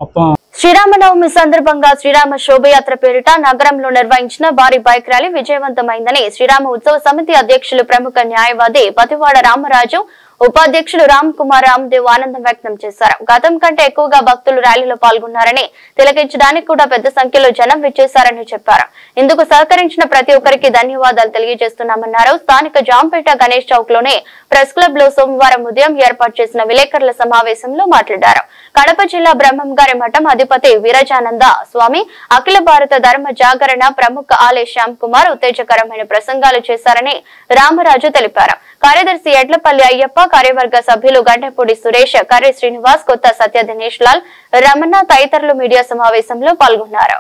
మొత్తం. శ్రీరామనవమి సందర్భంగా శ్రీరామ శోభయాత్ర పేరిట నగరంలో నిర్వహించిన భారీ బైక్ ర్యాలీ విజయవంతమైందని శ్రీరామ ఉత్సవ సమితి అధ్యక్షులు ప్రముఖ న్యాయవాది పతివాడ రామరాజు, ఉపాధ్యక్షులు రామ్ కుమార్ రామ్దేవ్ ఆనందం వ్యక్తం చేశారు. గతం కంటే ఎక్కువగా భక్తులు ర్యాలీలో పాల్గొన్నారని, తిలకించడానికి కూడా పెద్ద సంఖ్యలో జనం విచ్చేశారని చెప్పారు. ఇందుకు సహకరించిన ప్రతి ఒక్కరికి ధన్యవాదాలు తెలియజేస్తున్నామన్నారు. స్థానిక జాంపేట గణేష్ చౌక్ లోనే ప్రెస్ క్లబ్ లో సోమవారం ఉదయం ఏర్పాటు చేసిన విలేకరుల సమావేశంలో మాట్లాడారు. కడప జిల్లా బ్రహ్మంగారి మఠం అధిపతి వీరజానంద స్వామి అఖిల భారత ధర్మ జాగరణ ప్రముఖ ఆలయ శ్యామ్ కుమార్ ఉత్తేజకరమైన ప్రసంగాలు చేశారని రామరాజు తెలిపారు. కార్యదర్శి ఎడ్లపల్లి అయ్యప్ప, కార్యవర్గ సభ్యులు గంటపూడి సురేష్, కర్రి శ్రీనివాస్, కొత్త సత్య దినేష్ లాల్, రమణ తదితరులు మీడియా సమావేశంలో పాల్గొన్నారు.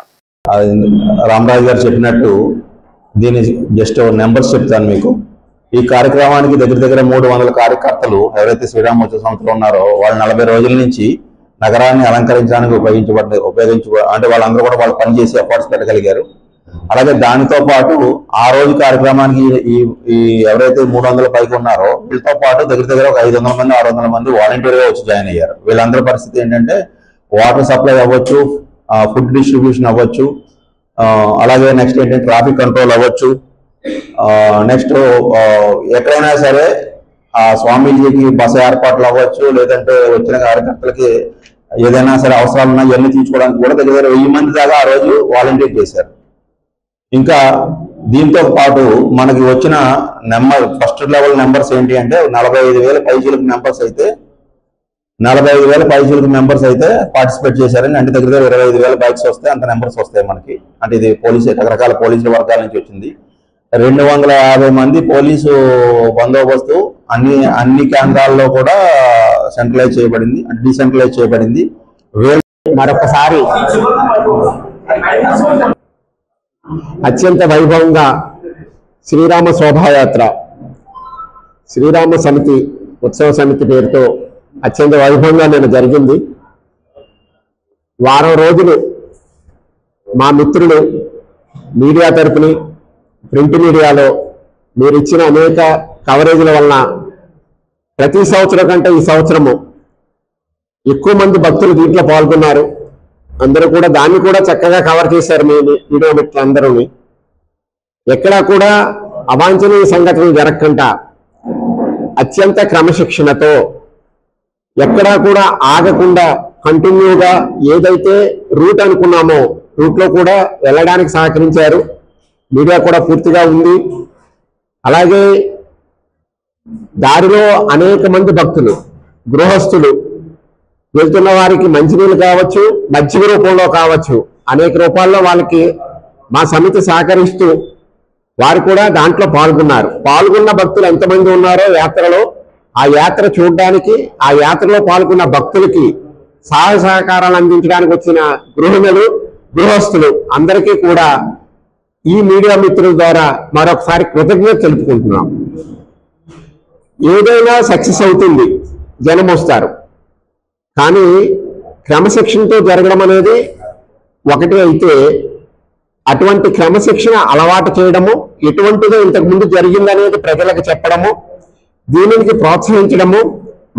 రామరాజు గారు చెప్పినట్టు దీని జస్ట్ నెంబర్స్ చెప్తాను మీకు. ఈ కార్యక్రమానికి దగ్గర 300 కార్యకర్తలు ఎవరైతే శ్రీరామోత్సవ సంస్థలో ఉన్నారో వాళ్ళు 40 రోజుల నుంచి నగరాన్ని అలంకరించడానికి అంటే వాళ్ళందరూ కూడా వాళ్ళు పనిచేసి ఎఫర్ట్స్ పెట్టగలిగారు. అలాగే దానితో పాటు ఆ రోజు కార్యక్రమానికి ఈ ఎవరైతే 300 పైకి ఉన్నారో వీళ్ళతో పాటు దగ్గర ఒక 500 మంది 600 మంది వాలంటీర్గా వచ్చి జాయిన్ అయ్యారు. వీళ్ళందరి పరిస్థితి ఏంటంటే వాటర్ సప్లై అవ్వచ్చు, ఫుడ్ డిస్ట్రిబ్యూషన్ అవ్వచ్చు, అలాగే నెక్స్ట్ ఏంటంటే ట్రాఫిక్ కంట్రోల్ అవ్వచ్చు, నెక్స్ట్ ఎక్కడైనా సరే ఆ స్వామీజీకి బస ఏర్పాట్లు అవ్వచ్చు, లేదంటే వచ్చిన కార్యకర్తలకి ఏదైనా సరే అవసరాలు ఉన్నా ఇవన్నీ తీసుకోవడానికి కూడా దగ్గర 1000 మంది దాకా ఆ రోజు వాలంటీర్ చేశారు. ఇంకా దీంతో పాటు మనకి వచ్చిన ఫస్ట్ లెవెల్ నెంబర్స్ ఏంటి అంటే 45,000 పైచీలకు మెంబర్స్ అయితే 45,000 పైచీలకు మెంబర్స్ అయితే పార్టిసిపేట్ చేశారని. అంటే దగ్గర 25,000 బైక్స్ వస్తే అంత నెంబర్స్ వస్తాయి మనకి. అంటే ఇది రకరకాల పోలీసుల వర్గాల నుంచి వచ్చింది. 250 మంది పోలీసు బందోబస్తు అన్ని కేంద్రాల్లో కూడా సెంట్రలైజ్ చేయబడింది, అంటే డీసెంట్రలైజ్ చేయబడింది. మరొకసారి అత్యంత వైభవంగా శ్రీరామ శోభాయాత్ర శ్రీరామ సమితి ఉత్సవ సమితి పేరుతో అత్యంత వైభవంగా నేను జరిగింది. వారం రోజులు మా మిత్రులు మీడియా తరపుని ప్రింట్ మీడియాలో మీరు ఇచ్చిన అనేక కవరేజీల వలన ప్రతి సంవత్సరం కంటే ఈ సంవత్సరము ఎక్కువ మంది భక్తులు దీంట్లో పాల్గొన్నారు. అందరూ కూడా దాన్ని కూడా చక్కగా కవర్ చేశారు. మీ వీడియో మిత్రులందరూ ఎక్కడా కూడా అవాంఛనీయ సంఘటనలు జరగకుండా అత్యంత క్రమశిక్షణతో ఎక్కడా కూడా ఆగకుండా కంటిన్యూగా ఏదైతే రూట్ అనుకున్నామో రూట్లో కూడా వెళ్ళడానికి సహకరించారు. మీడియా కూడా పూర్తిగా ఉంది. అలాగే దారిలో అనేక మంది భక్తులు గృహస్థులు వెళ్తున్న వారికి మంచినీళ్ళు కావచ్చు, మజ్జిగ రూపంలో కావచ్చు, అనేక రూపాల్లో వాళ్ళకి మా సమితి సహకరిస్తూ వారు కూడా దాంట్లో పాల్గొన్నారు. పాల్గొన్న భక్తులు ఎంతమంది ఉన్నారో యాత్రలో, ఆ యాత్ర చూడడానికి, ఆ యాత్రలో పాల్గొన్న భక్తులకి సహాయ సహకారాలు అందించడానికి వచ్చిన గృహిణులు, గృహస్థులు అందరికీ కూడా ఈ మీడియా మిత్రుల ద్వారా మరొకసారి కృతజ్ఞత తెలుపుకుంటున్నాం. ఏదైనా సక్సెస్ అవుతుంది, జనం వస్తారు, కానీ క్రమశిక్షణతో జరగడం అనేది ఒకటి అయితే అటువంటి క్రమశిక్షణ అలవాటు చేయడము, ఎటువంటిదో ఇంతకుముందు జరిగిందనేది ప్రజలకు చెప్పడము, దీనికి ప్రోత్సహించడము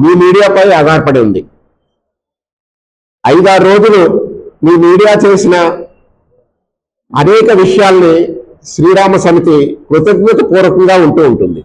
మీ మీడియాపై ఆధారపడి ఉంది. 5-6 రోజులు మీ మీడియా చేసిన అనేక విషయాల్ని శ్రీరామ సమితి కృతజ్ఞత పూర్వకంగా ఉంటుంది.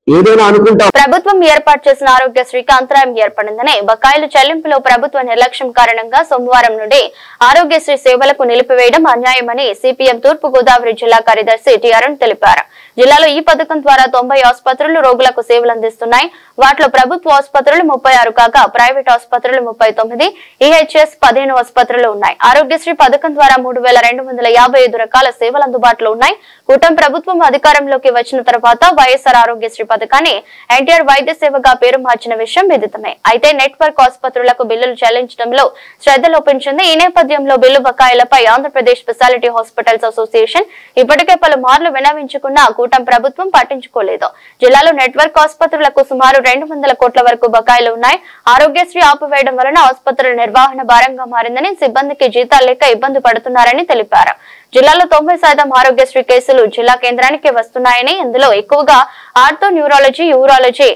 ఏదైనా అనుకుంటా ప్రభుత్వం ఏర్పాటు చేసిన ఆరోగ్యశ్రీకి అంతరాయం ఏర్పడిందని, బకాయిల చెల్లింపులో ప్రభుత్వ నిర్లక్ష్యం కారణంగా సోమవారం నుండి ఆరోగ్యశ్రీ సేవలకు నిలిపివేయడం అన్యాయమని సిపిఎం తూర్పు గోదావరి జిల్లా కార్యదర్శి టి అరుణ్ తెలిపారు. జిల్లాలో ఈ పథకం ద్వారా 90 ఆసుపత్రులు రోగులకు సేవలు అందిస్తున్నాయి. వాటిలో ప్రభుత్వ ఆసుపత్రులు 36 కాగా ప్రైవేట్ ఆసుపత్రులు 39, ఈహెచ్ఎస్ 15 ఆసుపత్రులు ఉన్నాయి. ఆరోగ్యశ్రీ పథకం ద్వారా 3255 రకాల సేవలు అందుబాటులో ఉన్నాయి. కూటమి ప్రభుత్వం అధికారంలోకి వచ్చిన తర్వాత వైఎస్ఆర్ ఆరోగ్యశ్రీ పథకాన్ని ఎన్టీఆర్ వైద్య సేవగా పేరు మార్చిన విషయం విదితమే. అయితే నెట్వర్క్ ఆసుపత్రులకు బిల్లులు చెల్లించడంలో శ్రద్ధ లోపించింది. ఈ నేపథ్యంలో బిల్లు బకాయిలపై ఆంధ్రప్రదేశ్ స్పెషాలిటీ హాస్పిటల్స్ అసోసియేషన్ ఇప్పటికే పలుమార్లు విన్నవించుకున్నా కూటమి ప్రభుత్వం పట్టించుకోలేదు. జిల్లాలో నెట్వర్క్ ఆసుపత్రులకు సుమారు 200 కోట్ల వరకు బకాయిలు ఉన్నాయి. ఆరోగ్యశ్రీ ఆపివేయడం వలన ఆసుపత్రుల నిర్వహణ భారంగా మారిందని, సిబ్బందికి జీతాలు లేక ఇబ్బంది పడుతున్నారని తెలిపారు. జిల్లాలో 90% ఆరోగ్యశ్రీ కేసులు జిల్లా కేంద్రానికి వస్తున్నాయని, ఇందులో ఎక్కువగా ఆర్థో న్యూరాలజీ, యూరాలజీ,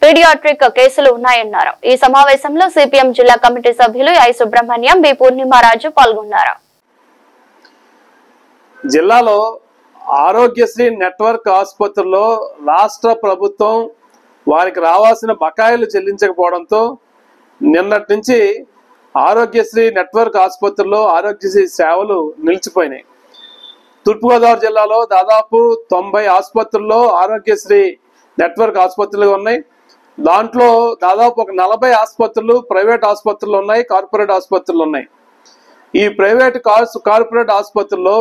పీడియాట్రిక్ కేసులు ఉన్నాయన్నారు. ఈ సమావేశంలో సిపిఎం జిల్లా కమిటీ సభ్యులు ఐ సుబ్రహ్మణ్యం, బి పూర్ణిమారాజు పాల్గొన్నారు. జిల్లాలో ఆరోగ్యశ్రీ నెట్వర్క్ ఆసుపత్రుల్లో రాష్ట్ర ప్రభుత్వం వారికి రావాల్సిన బకాయిలు చెల్లించకపోవడంతో నిన్నటి నుంచి ఆరోగ్యశ్రీ నెట్వర్క్ ఆసుపత్రుల్లో ఆరోగ్యశ్రీ సేవలు నిలిచిపోయినాయి. తూర్పుగోదావరి జిల్లాలో దాదాపు 90 ఆసుపత్రుల్లో ఆరోగ్యశ్రీ నెట్వర్క్ ఆసుపత్రులు ఉన్నాయి. దాంట్లో దాదాపు ఒక 40 ఆసుపత్రులు ప్రైవేట్ ఆసుపత్రులు ఉన్నాయి, కార్పొరేట్ ఆసుపత్రులు ఉన్నాయి. ఈ ప్రైవేట్ కార్పొరేట్ ఆసుపత్రుల్లో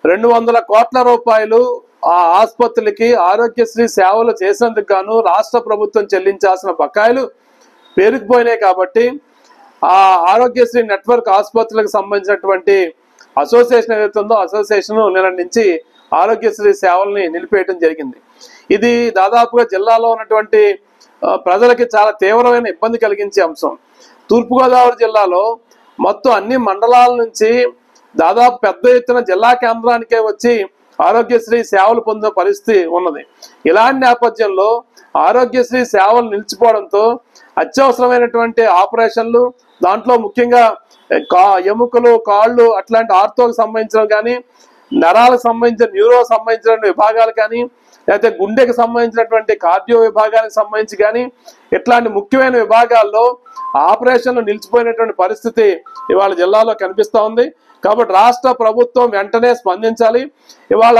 200 కోట్ల రూపాయలు ఆ ఆసుపత్రులకి ఆరోగ్యశ్రీ సేవలు చేసేందుకు గాను రాష్ట్ర ప్రభుత్వం చెల్లించాల్సిన బకాయిలు పేరుకుపోయినాయి. కాబట్టి ఆ ఆరోగ్యశ్రీ నెట్వర్క్ ఆసుపత్రులకు సంబంధించినటువంటి అసోసియేషన్ ఏదైతే ఉందో అసోసియేషన్ నిన్న నుంచి ఆరోగ్యశ్రీ సేవల్ని నిలిపేయడం జరిగింది. ఇది దాదాపుగా జిల్లాలో ఉన్నటువంటి ప్రజలకి చాలా తీవ్రమైన ఇబ్బంది కలిగించే అంశం. తూర్పుగోదావరి జిల్లాలో మొత్తం అన్ని మండలాల నుంచి దాదాపు పెద్ద ఎత్తున జిల్లా కేంద్రానికే వచ్చి ఆరోగ్యశ్రీ సేవలు పొందే పరిస్థితి ఉన్నది. ఇలాంటి నేపథ్యంలో ఆరోగ్యశ్రీ సేవలు నిలిచిపోవడంతో అత్యవసరమైనటువంటి ఆపరేషన్లు, దాంట్లో ముఖ్యంగా ఎముకలు, కాళ్ళు అట్లాంటి ఆర్థోకు సంబంధించిన కానీ, నరాలకు సంబంధించిన న్యూరో సంబంధించిన విభాగాలు కానీ, లేకపోతే గుండెకి సంబంధించినటువంటి కార్డియో విభాగానికి సంబంధించి కానీ ఇట్లాంటి ముఖ్యమైన విభాగాల్లో ఆపరేషన్లు నిలిచిపోయినటువంటి పరిస్థితి ఇవాళ జిల్లాలో కనిపిస్తూ ఉంది. కాబట్టి రాష్ట్ర ప్రభుత్వం వెంటనే స్పందించాలి. ఇవాళ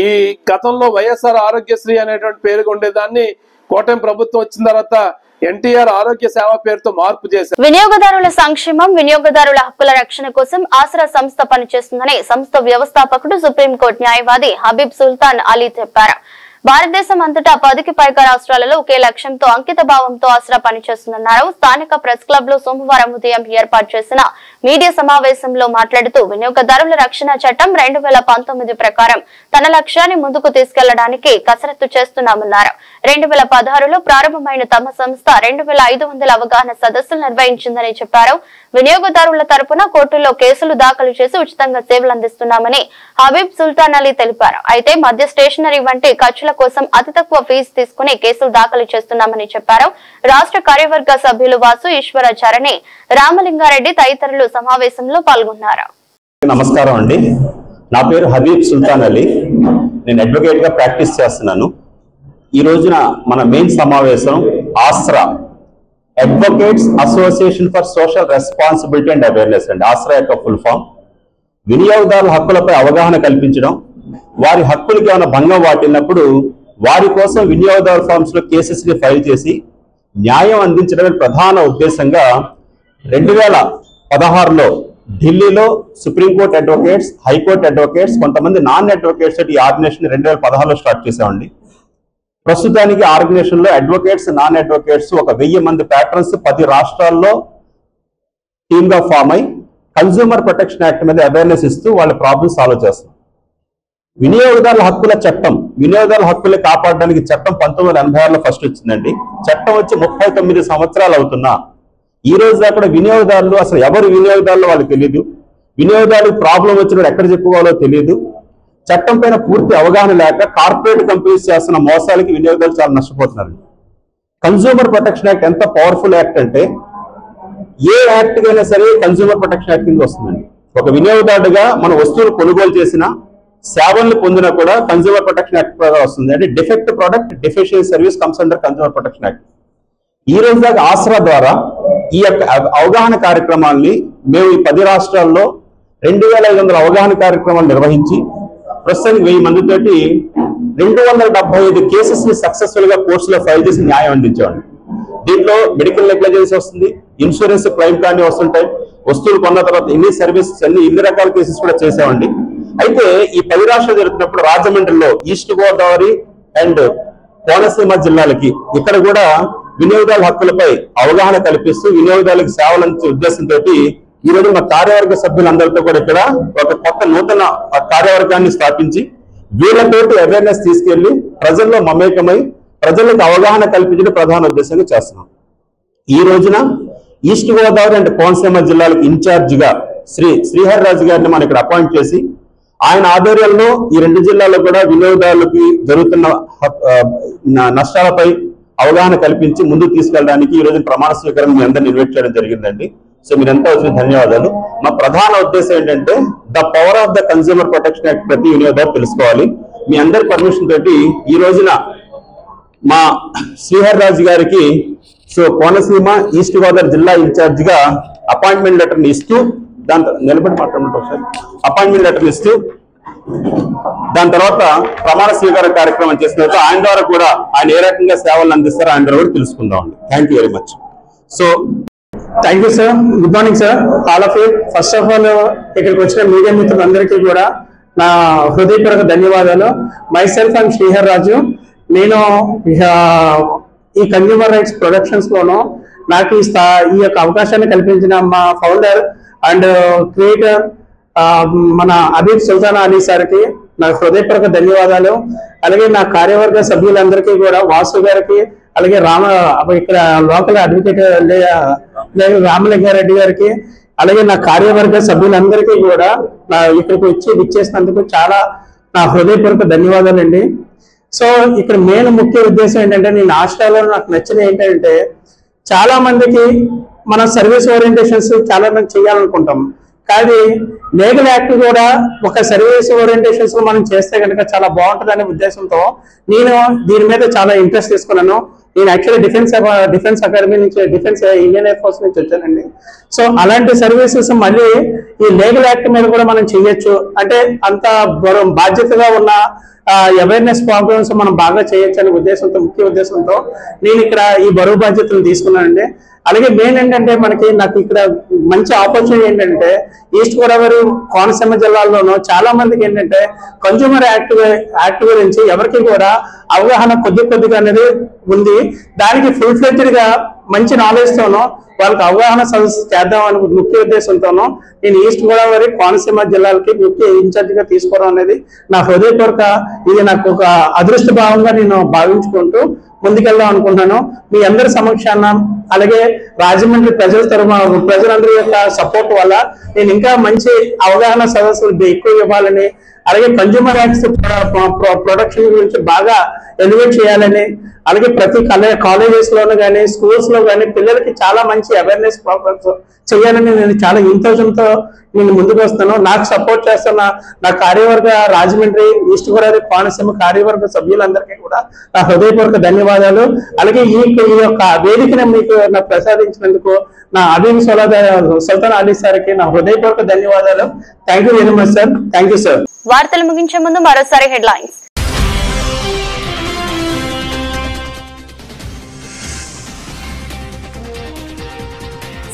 ఈ గతంలో వైఎస్ఆర్ ఆరోగ్యశ్రీ అనేటువంటి పేరుగా ఉండేదాన్ని కూటమి ప్రభుత్వం వచ్చిన తర్వాత ఎన్టీఆర్ ఆరోగ్య సేవ పేరుతో మార్పు చేశారు. వినియోగదారుల సంక్షేమం, వినియోగదారుల హక్కుల రక్షణ కోసం ఆసరా సంస్థ పనిచేస్తుందని సంస్థ వ్యవస్థాపకుడు సుప్రీంకోర్టు న్యాయవాది హబీబ్ సుల్తాన్ అలీ చెప్పారు. భారతదేశం అంతటా 10కి పైగా రాష్ట్రాలలో ఒకే లక్ష్యంతో, అంకిత భావంతో ఆసరా పనిచేస్తుందన్నారు. స్థానిక ప్రెస్ క్లబ్ లో సోమవారం ఉదయం ఏర్పాటు చేసిన మీడియా సమావేశంలో మాట్లాడుతూ వినియోగదారుల రక్షణ చట్టం 2019 ప్రకారం తన లక్ష్యాన్ని ముందుకు తీసుకెళ్లడానికి కసరత్తు చేస్తున్నామన్నారు. 2016లో ప్రారంభమైన తమ సంస్థ 2500 అవగాహన సదస్సులు నిర్వహించిందని చెప్పారు. వినియోగదారుల తరపున కోర్టుల్లో కేసులు దాఖలు చేసి ఉచితంగా సేవలు అందిస్తున్నామని హబీబ్ సుల్తాన్ అలీ తెలిపారు. అయితే మద్య స్టేషనరీ వంటి ఖర్చుల కోసం అతి తక్కువ ఫీజు తీసుకుని కేసులు దాఖలు చేస్తున్నామని చెప్పారు. రాష్ట్ర కార్యవర్గ సభ్యులు వాసు, ఈశ్వరాచార్యని, రామలింగారెడ్డి తదితరులు సమావేశంలో పాల్గొన్నారు. నమస్కారం అండి, నా పేరు హబీబ్ సుల్తాన్ అలీ. నేను అడ్వకేట్ గా ప్రాక్టీస్ చేస్తున్నాను. ఈ రోజున మన మెయిన్ సమావేశం ASRA, advocates association for social responsibility and awareness అండి. ఆస్రా యొక్క ఫుల్ ఫామ్ వినియోగదారుల హక్కులపై అవగాహన కల్పించడం, వారి హక్కులకి ఏమైనా భంగం వాటినప్పుడు వారి కోసం వినియోగదారు ఫార్మ్స్ లో కేసెస్ ని ఫైల్ చేసి న్యాయం అందించడమే ప్రధాన ఉద్దేశంగా 2016లో ఢిల్లీలో సుప్రీంకోర్టు అడ్వకేట్స్, హైకోర్టు అడ్వకేట్స్, కొంతమంది నాన్ అడ్వకేట్స్ ఈ ఆర్గనైజేషన్ 2016లో స్టార్ట్ చేసామండి. ప్రస్తుతానికి ఆర్గనైజేషన్ లో అడ్వకేట్స్, నాన్ అడ్వకేట్స్ ఒక 1000 మంది ప్యాట్రన్స్ 10 రాష్ట్రాల్లో టీమ్ గా ఫామ్ అయి కన్స్యూమర్ ప్రొటెక్షన్ యాక్ట్ మీద అవేర్నెస్ ఇస్తూ వాళ్ళ ప్రాబ్లమ్స్ సాల్వ్ చేస్తాం. వినియోగదారుల హక్కుల చట్టం, వినియోగదారుల హక్కులు కాపాడడానికి చట్టం 1986లో ఫస్ట్ వచ్చిందండి. చట్టం వచ్చి 39 సంవత్సరాలు అవుతున్నా ఈ రోజు దాకా వినియోగదారులు అసలు ఎవరు వినియోగదారులు వాళ్ళకి తెలియదు. వినియోగదారులకు ప్రాబ్లం వచ్చినప్పుడు ఎక్కడ చెప్పుకోవాలో తెలియదు. చట్టం పైన పూర్తి అవగాహన లేక కార్పొరేట్ కంపెనీస్ చేస్తున్న మోసాలకి వినియోగదారులు చాలా నష్టపోతున్నారు. కన్స్యూమర్ ప్రొటెక్షన్ యాక్ట్ ఎంత పవర్ఫుల్ యాక్ట్ అంటే ఏ యాక్ట్ అయినా సరే కన్స్యూమర్ ప్రొటెక్షన్ యాక్ట్ కింద వస్తుందండి. ఒక వినియోగదారుడుగా మన వస్తువులు కొనుగోలు చేసిన, సేవలను పొందినా కూడా కన్స్యూమర్ ప్రొటెక్షన్ యాక్ట్ ప్రకారం వస్తుంది. అంటే defect product, deficiency service comes under consumer protection act. ఈ రోజు దాకా ఆసరా ద్వారా ఈ యొక్క అవగాహన కార్యక్రమాల్ని మేము ఈ 10 రాష్ట్రాల్లో 2500 అవగాహన కార్యక్రమాలు నిర్వహించి ప్రస్తుతానికి 1000 మందితోటి 275 కేసెస్ ని సక్సెస్ఫుల్ గా కోర్టులో ఫైల్ చేసి న్యాయం అందించేవాడిని. దీంట్లో మెడికల్ నెగ్లిజెన్స్ వస్తుంది, ఇన్సూరెన్స్ క్లెయిమ్ కానీ వస్తుంటాయి, వస్తువులు కొన్న తర్వాత ఇన్ని సర్వీసెస్ ఇన్ని రకాల కేసెస్ కూడా చేసేవాడి. అయితే ఈ 10 రాష్ట్రాలు జరుగుతున్నప్పుడు రాజమండ్రిలో ఈస్ట్ గోదావరి అండ్ కోనసీమ జిల్లాలకి ఇక్కడ కూడా వినియోగదారుల హక్కులపై అవగాహన కల్పిస్తూ వినియోగదారులకు సేవలు అందించే ఉద్దేశంతో ఈ రోజు మా కార్యవర్గ సభ్యులందరితో కూడా ఇక్కడ ఒక కొత్త నూతన కార్యవర్గాన్ని స్థాపించి వీళ్ళతోటి అవేర్నెస్ తీసుకెళ్లి ప్రజల్లో మమేకమై ప్రజలకు అవగాహన కల్పించడం ప్రధాన ఉద్దేశంగా చేస్తున్నాం. ఈ రోజున ఈస్ట్ గోదావరి అండ్ కోనసీమ జిల్లాలకు ఇన్ఛార్జిగా శ్రీహరిరాజు గారిని మనం ఇక్కడ అపాయింట్ చేసి ఆయన ఆధ్వర్యంలో ఈ 2 జిల్లాల్లో కూడా వినియోగదారులకి జరుగుతున్న నష్టాలపై అవగాహన కల్పించి ముందుకు తీసుకెళ్ళడానికి ఈ రోజు ప్రమాణ స్వీకారం మీ అందరిని ఇన్వైట్ చేయడం జరిగిందండి. సో మీరంతా వచ్చిన ధన్యవాదాలు. మా ప్రధాన ఉద్దేశం ఏంటంటే the power of the consumer protection act ప్రతి వినియోగదారు తెలుసుకోవాలి. మీ అందరి పర్మిషన్ తోటి ఈ రోజున మా శ్రీహరిరాజు గారికి సో కోనసీమ ఈస్ట్ గోదావరి జిల్లా ఇన్ఛార్జ్ గా అపాయింట్మెంట్ లెటర్ ఇస్తూ దాంతో నిలబడి మాట్లాడమంటే ఒకసారి అపాయింట్మెంట్ లెటర్ ఇస్తూ దాని తర్వాత ప్రమాణ స్వీకార కార్యక్రమం చేసిన తర్వాత ఆయన ద్వారా కూడా ఆయన ఏ రకంగా సేవలు అందిస్తారో ఆయన ద్వారా కూడా తెలుసుకుందాం అండి. Thank you very much. So thank you sir. Good morning sir all of you. First of all ఇక్కడికి వచ్చిన మీడియా మిత్రులందరికీ కూడా నా హృదయపూర్వక ధన్యవాదాలు. My self and Srihari Raju. నేను ఈ కన్స్యూమర్ రైట్స్ ప్రొడక్షన్స్ లోను నాకు ఈ యొక్క అవకాశాన్ని కల్పించిన మా ఫౌండర్ అండ్ క్రియేటర్ మన అబీబ్ సుల్తానా అలీ సార్కి నా హృదయపూర్వక ధన్యవాదాలు. అలాగే నా కార్యవర్గ సభ్యులందరికీ కూడా వాసు గారికి, అలాగే ఇక్కడ లోకల్ అడ్వకేట్ రామలింగారెడ్డి గారికి, అలాగే నా కార్యవర్గ సభ్యులందరికీ కూడా ఇక్కడికి వచ్చి విచ్చేసినందుకు చాలా నా హృదయపూర్వక ధన్యవాదాలండి. సో ఇక్కడ మెయిన్ ముఖ్య ఉద్దేశం ఏంటంటే నేను ఆస్ట్రేలియాలో నాకు నచ్చింది ఏంటంటే చాలా మందికి మన సర్వీస్ ఓరియంటేషన్స్ చాలా మంది చేయాలనుకుంటాం, కానీ లీగల్ యాక్ట్ కూడా ఒక సర్వీస్ ఓరియంటేషన్స్ మనం చేస్తే కనుక చాలా బాగుంటుంది అనే ఉద్దేశంతో నేను దీని మీద చాలా ఇంట్రెస్ట్ తీసుకున్నాను. నేను యాక్చువల్లీ డిఫెన్స్ అకాడమీ నుంచి డిఫెన్స్ ఇండియన్ ఎయిర్ ఫోర్స్ నుంచి వచ్చానండి. సో అలాంటి సర్వీసెస్ మళ్ళీ ఈ లీగల్ యాక్ట్ మీద కూడా మనం చేయొచ్చు, అంటే అంత బాధ్యతగా ఉన్న అవేర్నెస్ ప్రోగ్రామ్స్ మనం బాగా చేయొచ్చు అనే ఉద్దేశంతో ముఖ్య ఉద్దేశంతో నేను ఇక్కడ ఈ బరువు బాధ్యతలు తీసుకున్నానండి. అలాగే మెయిన్ ఏంటంటే నాకు ఇక్కడ మంచి ఆపర్చునిటీ ఏంటంటే ఈస్ట్ గోదావరి కోనసీమ జిల్లాల్లోనూ చాలా మందికి ఏంటంటే కన్స్యూమర్ యాక్ట్ గురించి ఎవరికి కూడా అవగాహన కొద్దిగా అనేది ఉంది. దానికి ఫుల్ ఫ్లెడ్జ్డ్ గా మంచి నాలెడ్జ్ తోనూ వాళ్ళకి అవగాహన సదస్సు చేద్దామని ముఖ్య ఉద్దేశంతోనూ నేను ఈస్ట్ గోదావరి కోనసీమ జిల్లాలకి ముఖ్య ఇన్ఛార్జ్ గా తీసుకోవడం అనేది నా హృదయపూర్వక ఇది నాకు ఒక అదృష్ట భావంగా నేను భావించుకుంటూ ముందుకెళ్దాం అనుకుంటున్నాను. మీ అందరి సమక్షాన అలాగే రాజమండ్రి ప్రజలందరి యొక్క సపోర్ట్ వల్ల నేను ఇంకా మంచి అవగాహన సదస్సులు ఎక్కువ ఇవ్వాలని, అలాగే కన్స్యూమర్ యాక్ట్స్ ప్రొడక్షన్ గురించి బాగా ఎలివేట్ చేయాలని, అలాగే ప్రతి కాలేజెస్ లోను కానీ స్కూల్స్ లో కానీ పిల్లలకి చాలా మంచి అవేర్నెస్ ప్రోగ్రామ్స్ చేయాలని నేను చాలా ఇంట్రెస్ట్తో నేను ముందుకు వస్తాను. నాకు సపోర్ట్ చేస్తున్న నా కార్యవర్గ రాజమండ్రి ఈస్ట్ గోదావరి కోనసీమ కార్యవర్గ సభ్యులందరికీ కూడా నా హృదయపూర్వక ధన్యవాదాలు. అలాగే ఈ యొక్క వేదికను మీకు నాకు ప్రసాదించినందుకు నా అబీబ్ సుల్తానా అలీ సార్కి నా హృదయపూర్వక ధన్యవాదాలు. Thank you very much sir. Thank you sir. వార్తలు ముగించే ముందు మరోసారి హెడ్లైన్స్.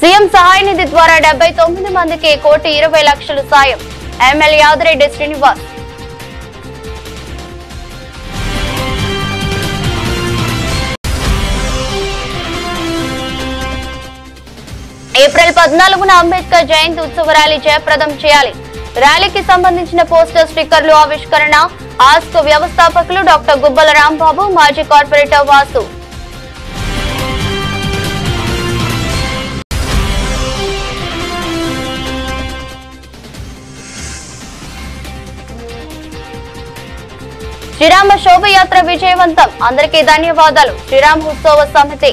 సీఎం సహాయ నిధి ద్వారా 79 మందికి 1,20,00,000 సాయం. ఎమ్మెల్యే యాదిరెడ్డి శ్రీనివాస్. ఏప్రిల్ 14న అంబేద్కర్ జయంతి ఉత్సవ ర్యాలీ జయప్రదం చేయాలి. ర్యాలీకి సంబంధించిన పోస్టర్ స్టిక్కర్లు ఆవిష్కరణ. ఆస్క్ వ్యవస్థాపకులు డాక్టర్ గుబ్బల రాంబాబు, మాజీ కార్పొరేటర్ వాసు. శ్రీరామ శోభయాత్ర విజయవంతం. అందరికీ ధన్యవాదాలు. శ్రీరామ ఉత్సవ సమితి.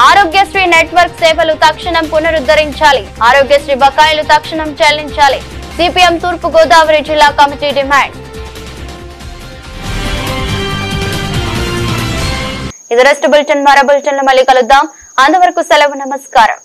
ఆరోగ్యశ్రీ నెట్వర్క్ సేవలు తక్షణం పునరుద్ధరించాలి. ఆరోగ్యశ్రీ బకాయిలు తక్షణం చెల్లించాలి. సిపిఎం తూర్పు గోదావరి జిల్లా కమిటీ డిమాండ్. ఇది రెస్ట్ బులెటిన్. మరో బులెటిన్ లో మళ్ళీ కలుద్దాం. అంతవరకు సెలవు. నమస్కారం.